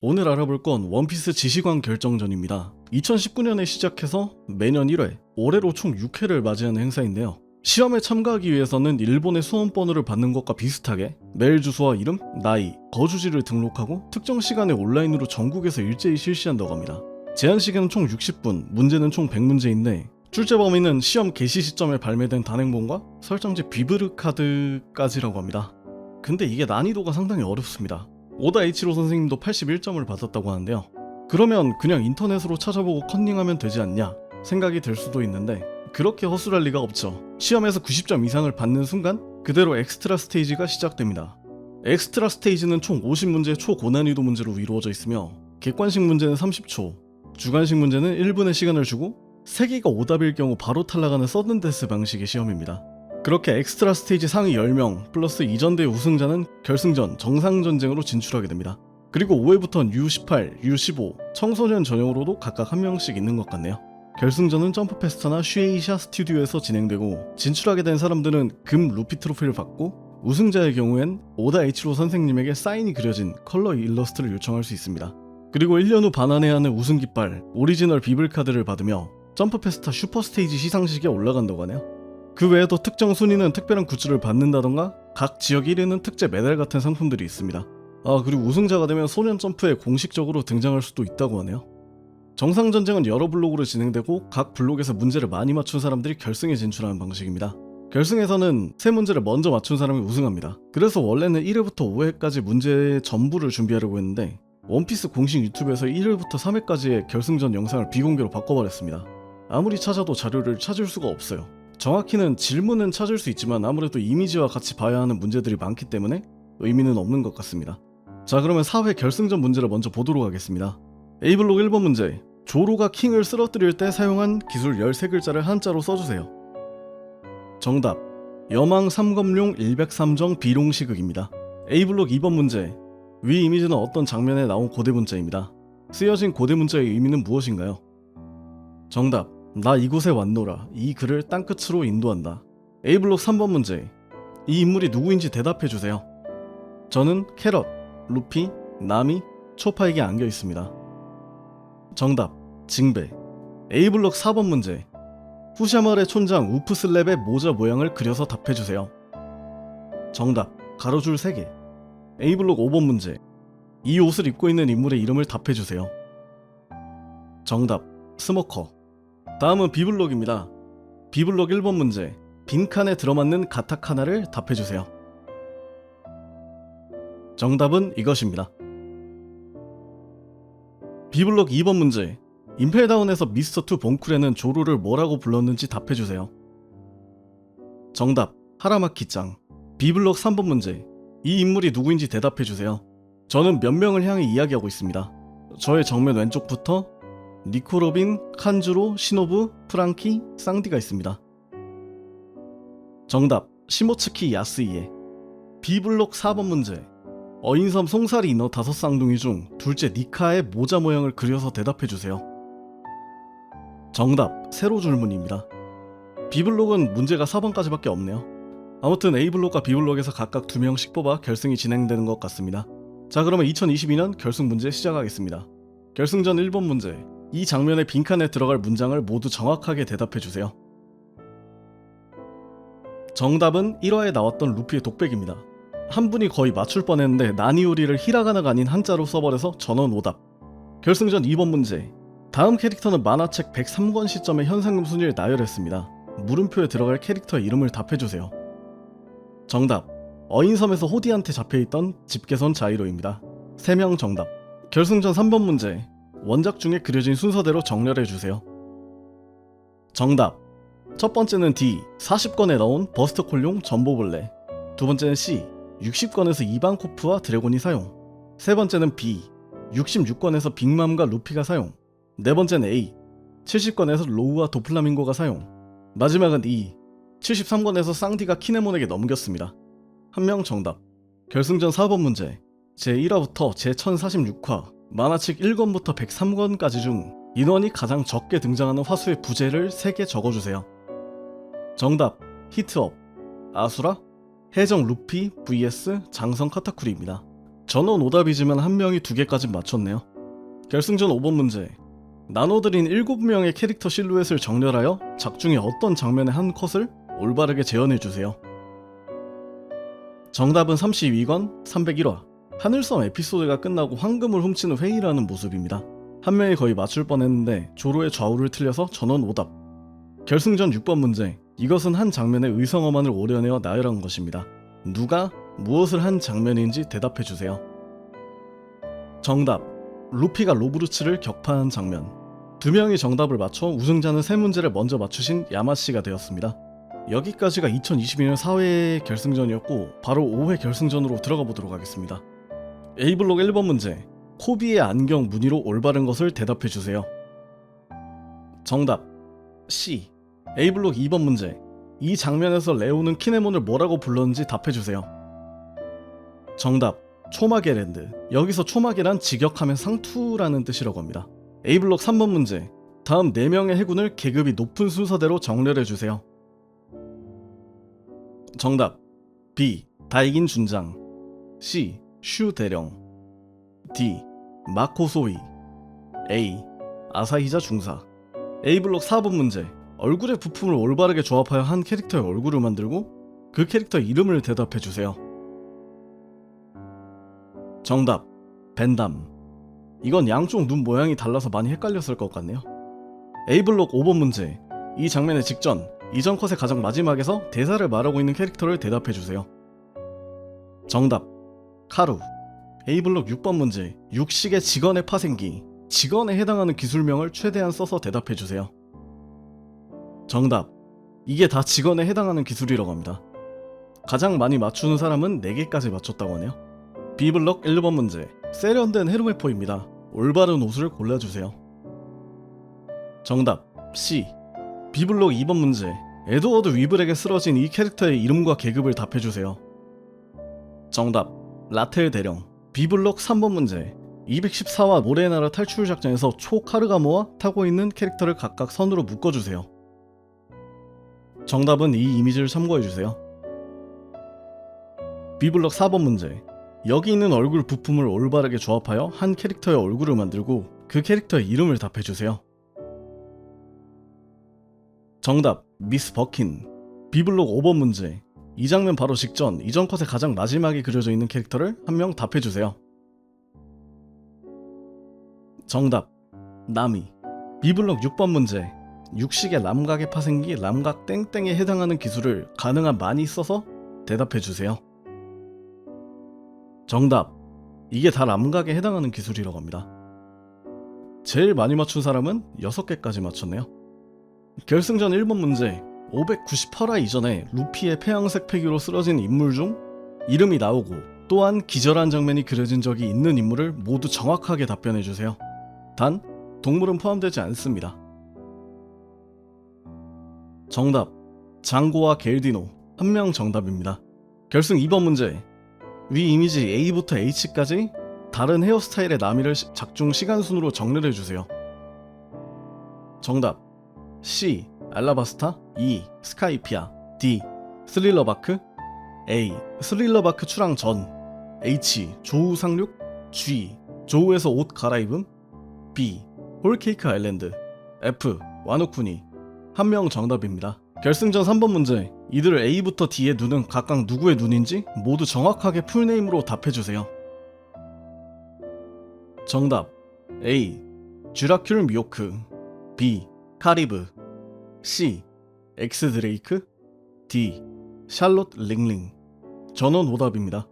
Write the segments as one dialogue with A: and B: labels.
A: 오늘 알아볼 건 원피스 지시관 결정전입니다. 2019년에 시작해서 매년 1회, 올해로 총 6회를 맞이하는 행사인데요. 시험에 참가하기 위해서는 일본의 수험번호를 받는 것과 비슷하게 메일 주소와 이름, 나이, 거주지를 등록하고 특정 시간에 온라인으로 전국에서 일제히 실시한다고 합니다. 제한 시간은 총 60분, 문제는 총 100문제인데 출제 범위는 시험 개시 시점에 발매된 단행본과 설정지 비브르 카드까지라고 합니다. 근데 이게 난이도가 상당히 어렵습니다. 오다 H로 선생님도 81점을 받았다고 하는데요. 그러면 그냥 인터넷으로 찾아보고 컨닝하면 되지 않냐 생각이 들 수도 있는데 그렇게 허술할 리가 없죠. 시험에서 90점 이상을 받는 순간 그대로 엑스트라 스테이지가 시작됩니다. 엑스트라 스테이지는 총 50문제 초고난이도 문제로 이루어져 있으며 객관식 문제는 30초, 주관식 문제는 1분의 시간을 주고 3개가 오답일 경우 바로 탈락하는 서든데스 방식의 시험입니다. 그렇게 엑스트라 스테이지 상위 10명 플러스 이전대 우승자는 결승전 정상전쟁으로 진출하게 됩니다. 그리고 5회부터는 U18, U15, 청소년 전용으로도 각각 한 명씩 있는 것 같네요. 결승전은 점프페스타나 슈에이샤 스튜디오에서 진행되고 진출하게 된 사람들은 금 루피 트로피를 받고 우승자의 경우엔 오다 H로 선생님에게 사인이 그려진 컬러 일러스트를 요청할 수 있습니다. 그리고 1년 후 반환해야 하는 우승 깃발 오리지널 비블 카드를 받으며 점프페스타 슈퍼스테이지 시상식에 올라간다고 하네요. 그 외에도 특정 순위는 특별한 굿즈를 받는다던가 각 지역 1위는 특제 메달 같은 상품들이 있습니다. 그리고 우승자가 되면 소년 점프에 공식적으로 등장할 수도 있다고 하네요. 정상전쟁은 여러 블록으로 진행되고 각 블록에서 문제를 많이 맞춘 사람들이 결승에 진출하는 방식입니다. 결승에서는 3문제를 먼저 맞춘 사람이 우승합니다. 그래서 원래는 1회부터 5회까지 문제의 전부를 준비하려고 했는데 원피스 공식 유튜브에서 1회부터 3회까지의 결승전 영상을 비공개로 바꿔버렸습니다. 아무리 찾아도 자료를 찾을 수가 없어요. 정확히는 질문은 찾을 수 있지만 아무래도 이미지와 같이 봐야 하는 문제들이 많기 때문에 의미는 없는 것 같습니다. 자, 그러면 4회 결승전 문제를 먼저 보도록 하겠습니다. A블록 1번 문제, 조로가 킹을 쓰러뜨릴 때 사용한 기술 13글자를 한자로 써주세요. 정답, 여망 삼검룡 103정 비롱시극입니다. A블록 2번 문제, 위 이미지는 어떤 장면에 나온 고대 문자입니다. 쓰여진 고대 문자의 의미는 무엇인가요? 정답, 나 이곳에 왔노라. 이 글을 땅끝으로 인도한다. A블록 3번 문제, 이 인물이 누구인지 대답해주세요. 저는 캐럿, 루피, 나미, 초파에게 안겨 있습니다. 정답, 징베. A블록 4번 문제, 후샤말의 촌장 우프슬랩의 모자 모양을 그려서 답해주세요. 정답, 가로줄 3개. A블록 5번 문제, 이 옷을 입고 있는 인물의 이름을 답해주세요. 정답, 스모커. 다음은 B블록입니다. B블록 1번 문제, 빈칸에 들어맞는 가타카나를 답해주세요. 정답은 이것입니다. B블록 2번 문제, 임펠다운에서 미스터2 봉쿠레는 조로를 뭐라고 불렀는지 답해주세요. 정답, 하라마키짱. B블록 3번 문제, 이 인물이 누구인지 대답해주세요. 저는 몇 명을 향해 이야기하고 있습니다. 저의 정면 왼쪽부터 니코로빈, 칸주로, 시노부, 프랑키, 쌍디가 있습니다. 정답, 시모츠키 야스이에. B블록 4번 문제, 어인섬 송사리 인어 5쌍둥이 중 둘째 니카의 모자 모양을 그려서 대답해주세요. 정답, 세로 줄무늬입니다. B블록은 문제가 4번까지밖에 없네요. 아무튼 A블록과 B블록에서 각각 2명씩 뽑아 결승이 진행되는 것 같습니다. 자, 그러면 2022년 결승 문제 시작하겠습니다. 결승전 1번 문제, 이 장면의 빈칸에 들어갈 문장을 모두 정확하게 대답해주세요. 정답은 1화에 나왔던 루피의 독백입니다. 한 분이 거의 맞출 뻔했는데 나니오리를 히라가나가 아닌 한자로 써버려서 전원 오답. 결승전 2번 문제, 다음 캐릭터는 만화책 103권 시점의 현상금 순위를 나열했습니다. 물음표에 들어갈 캐릭터의 이름을 답해주세요. 정답, 어인섬에서 호디한테 잡혀있던 집게선 자이로입니다. 3명 정답. 결승전 3번 문제, 원작 중에 그려진 순서대로 정렬해주세요. 정답, 첫 번째는 D, 40권에 나온 버스터콜용 전보벌레. 두 번째는 C, 60권에서 이반코프와 드래곤이 사용. 세 번째는 B, 66권에서 빅맘과 루피가 사용. 네 번째는 A, 70권에서 로우와 도플라밍고가 사용. 마지막은 E, 73권에서 쌍디가 키네몬에게 넘겼습니다. 한 명 정답. 결승전 4번 문제, 제1화부터 제1046화 만화책 1권부터 103권까지 중 인원이 가장 적게 등장하는 화수의 부제를 3개 적어주세요. 정답, 히트업. 아수라, 해적 루피 vs 장성 카타쿠리입니다. 전원 오답이지만 한 명이 2개까지 맞췄네요. 결승전 5번 문제. 나눠드린 7명의 캐릭터 실루엣을 정렬하여 작중에 어떤 장면의 한 컷을 올바르게 재현해주세요. 정답은 32권 301화. 하늘섬 에피소드가 끝나고 황금을 훔치는 회의라는 모습입니다. 한 명이 거의 맞출 뻔했는데 조로의 좌우를 틀려서 전원 오답. 결승전 6번 문제. 이것은 한 장면의 의성어만을 오려내어 나열한 것입니다. 누가 무엇을 한 장면인지 대답해주세요. 정답. 루피가 로브루츠를 격파한 장면. 2명이 정답을 맞춰 우승자는 3문제를 먼저 맞추신 야마씨가 되었습니다. 여기까지가 2022년 4회 결승전이었고 바로 5회 결승전으로 들어가 보도록 하겠습니다. A블록 1번 문제. 코비의 안경 무늬로 올바른 것을 대답해주세요. 정답 C. A블록 2번 문제. 이 장면에서 레오는 키네몬을 뭐라고 불렀는지 답해주세요. 정답 초마게랜드. 여기서 초마게란 직역하면 상투라는 뜻이라고 합니다. A블록 3번 문제. 다음 4명의 해군을 계급이 높은 순서대로 정렬해주세요. 정답 B. 다이긴 준장. C. 슈 대령. D. 마코 소위. A. 아사히자 중사. A블록 4번 문제. 얼굴의 부품을 올바르게 조합하여 한 캐릭터의 얼굴을 만들고 그 캐릭터 이름을 대답해주세요. 정답 벤담. 이건 양쪽 눈 모양이 달라서 많이 헷갈렸을 것 같네요. A블록 5번 문제. 이 장면의 직전, 이전 컷의 가장 마지막에서 대사를 말하고 있는 캐릭터를 대답해주세요. 정답 카루. A블록 6번 문제. 육식의 직원의 파생기. 직원에 해당하는 기술명을 최대한 써서 대답해주세요. 정답 이게 다 직원에 해당하는 기술이라고 합니다. 가장 많이 맞추는 사람은 4개까지 맞췄다고 하네요. B블록 1번 문제. 세련된 헤르메포입니다. 올바른 옷을 골라주세요. 정답 C. B블록 2번 문제. 에드워드 위블에게 쓰러진 이 캐릭터의 이름과 계급을 답해주세요. 정답 라텔 대령. B블록 3번 문제. 214화 모래의 나라 탈출 작전에서 초 카르가모와 타고 있는 캐릭터를 각각 선으로 묶어주세요. 정답은 이 이미지를 참고해주세요. B블록 4번 문제. 여기 있는 얼굴 부품을 올바르게 조합하여 한 캐릭터의 얼굴을 만들고 그 캐릭터의 이름을 답해주세요. 정답 미스 버킨. B블록 5번 문제. 이 장면 바로 직전, 이전 컷의 가장 마지막에 그려져 있는 캐릭터를 한 명 답해주세요. 정답 나미. B블록 6번 문제. 육식의 람각의 파생기 람각 땡땡에 해당하는 기술을 가능한 많이 써서 대답해주세요. 정답 이게 다 람각에 해당하는 기술이라고 합니다. 제일 많이 맞춘 사람은 6개까지 맞췄네요. 결승전 1번 문제. 598화 이전에 루피의 폐양색 패기로 쓰러진 인물 중 이름이 나오고 또한 기절한 장면이 그려진 적이 있는 인물을 모두 정확하게 답변해주세요. 단 동물은 포함되지 않습니다. 정답 장고와 겔디노. 한 명 정답입니다. 결승 2번 문제. 위 이미지 A부터 H까지 다른 헤어스타일의 나미를 작중 시간 순으로 정렬해주세요. 정답 C. 알라바스타. E. 스카이피아. D. 스릴러바크. A. 스릴러바크 출항 전. H. 조우 상륙. G. 조우에서 옷 갈아입음. B. 홀케이크 아일랜드. F. 와노쿠니. 한 명 정답입니다. 결승전 3번 문제. 이들 A부터 D의 눈은 각각 누구의 눈인지 모두 정확하게 풀네임으로 답해주세요. 정답 A. 쥐라큘 미오크. B. 카리브. C. 엑스 드레이크. D. 샬롯 링링. 전원 오답입니다.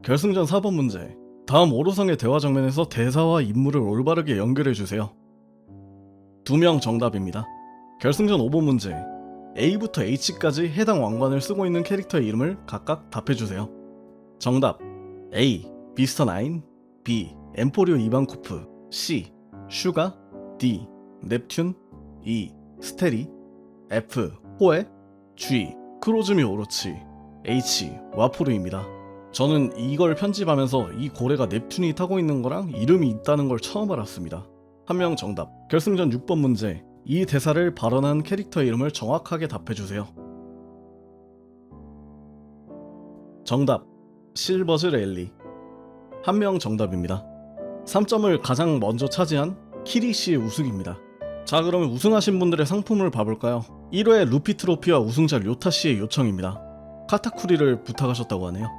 A: 결승전 4번 문제. 다음 오로성의 대화 장면에서 대사와 인물을 올바르게 연결해주세요. 2명 정답입니다. 결승전 5번 문제. A부터 H까지 해당 왕관을 쓰고 있는 캐릭터의 이름을 각각 답해주세요. 정답 A. 미스터 나인. B. 엠포리오 이반코프. C. 슈가. D. 넵튠. E. 스테리. F. 호에. G. 크로즈미 오로치. H. 와포르입니다. 저는 이걸 편집하면서 이 고래가 넵튠이 타고 있는 거랑 이름이 있다는 걸 처음 알았습니다. 한 명 정답. 결승전 6번 문제. 이 대사를 발언한 캐릭터의 이름을 정확하게 답해주세요. 정답 실버즈 랠리. 한 명 정답입니다. 3점을 가장 먼저 차지한 키리시의 우승입니다. 자, 그러면 우승하신 분들의 상품을 봐볼까요? 1회 루피 트로피와 우승자 료타씨의 요청입니다. 카타쿠리를 부탁하셨다고 하네요.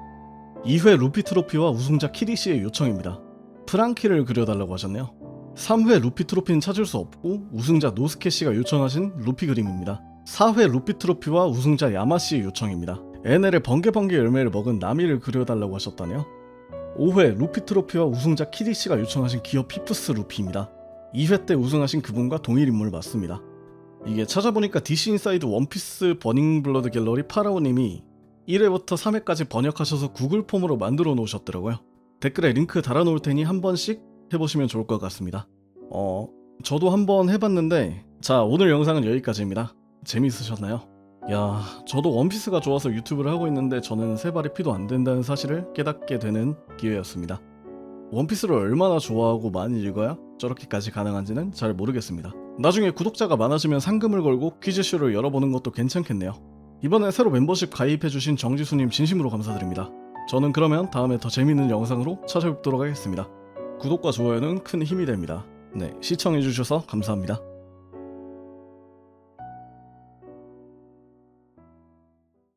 A: 2회 루피 트로피와 우승자 키리시의 요청입니다. 프랑키를 그려달라고 하셨네요. 3회 루피 트로피는 찾을 수 없고 우승자 노스케씨가 요청하신 루피 그림입니다. 4회 루피 트로피와 우승자 야마씨의 요청입니다. NL의 번개번개 열매를 먹은 나미를 그려달라고 하셨다네요. 5회 루피 트로피와 우승자 키리시가 요청하신 기어 피프스 루피입니다. 2회 때 우승하신 그분과 동일 인물 맞습니다. 이게 찾아보니까 DC 인사이드 원피스 버닝 블러드 갤러리 파라오님이 1회부터 3회까지 번역하셔서 구글 폼으로 만들어 놓으셨더라고요. 댓글에 링크 달아놓을 테니 한 번씩 해보시면 좋을 것 같습니다. 저도 한번 해봤는데, 자, 오늘 영상은 여기까지입니다. 재밌으셨나요? 야, 저도 원피스가 좋아서 유튜브를 하고 있는데 저는 세 발의 피도 안 된다는 사실을 깨닫게 되는 기회였습니다. 원피스를 얼마나 좋아하고 많이 읽어야 저렇게까지 가능한지는 잘 모르겠습니다. 나중에 구독자가 많아지면 상금을 걸고 퀴즈쇼를 열어보는 것도 괜찮겠네요. 이번에 새로 멤버십 가입해주신 정지수님 진심으로 감사드립니다. 저는 그러면 다음에 더 재밌는 영상으로 찾아뵙도록 하겠습니다. 구독과 좋아요는 큰 힘이 됩니다. 네, 시청해주셔서 감사합니다.